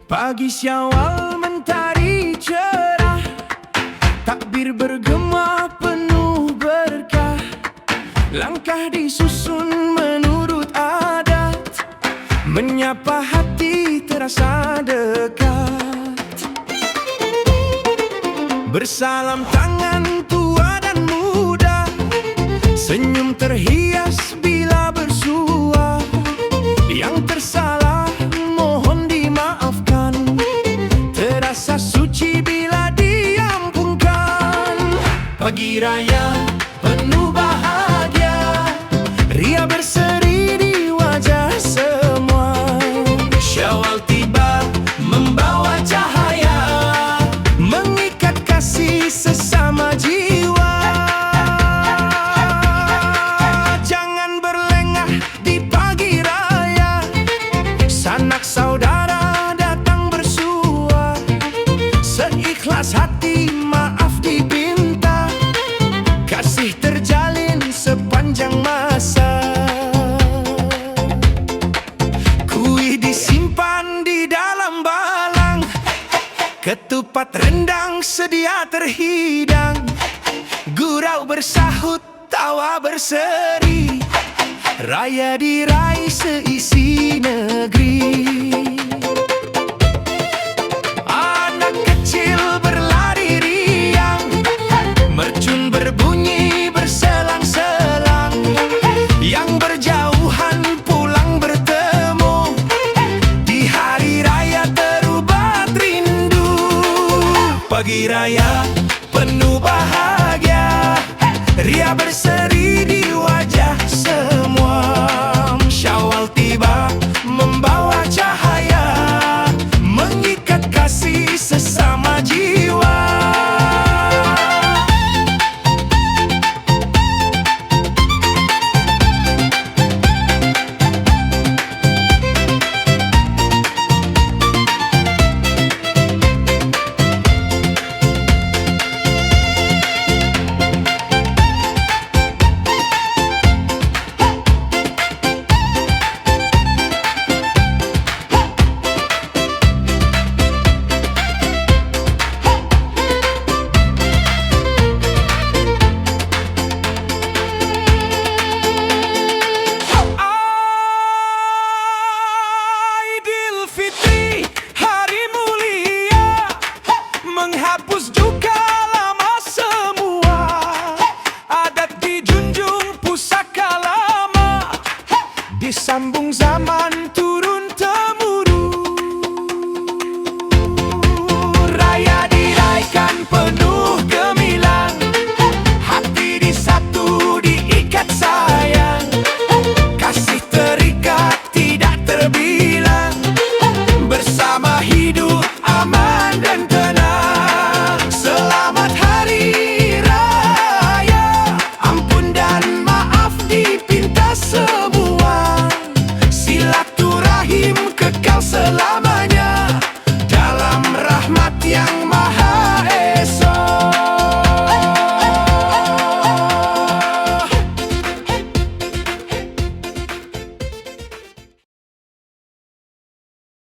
Pagi Syawal mentari cerah, takbir bergema penuh berkah. Langkah disusun menurut adat, menyapa hati terasa dekat. Bersalam tangan tua dan muda, senyum terhias bila bersua. Yang tersalah mohon dimaafkan, terasa suci bila diampunkan. Pagi raya penuh bahagia, ria berseri di wajah semua. Syawal tiba membawa cahaya, mengikat kasih sesama jiwa. Jangan berlengah di pagi raya, sanak saudara datang bersua. Seikhlas hati maaf dipinta, kasih terjalin sepanjang masa. Kuih disimpan di dalam balang, ketupat rendang sedia terhidang. Gurau bersahut, tawa berseri, raya diraih seisi negeri. Anak kecil berlari riang, mercun berbunyi berselang-selang. Yang berjauhan pulang bertemu, di hari raya terubat rindu. Pagi raya penuh bahagia, ria berseri di wajah semua. Syawal tiba membawa cahaya, mengikat kasih sesama jiwa. Menghapus duka lama semua, adat dijunjung pusaka lama, disambung zaman turun-temurun. Raya diraihkan penuh gemilang, hati disatu diikat sayang. Kasih terikat tidak terbilang, bersama hidup aman dan tenang. Selamat Hari Raya, ampun dan maaf dipinta semua. Silaturahim kekal selalu.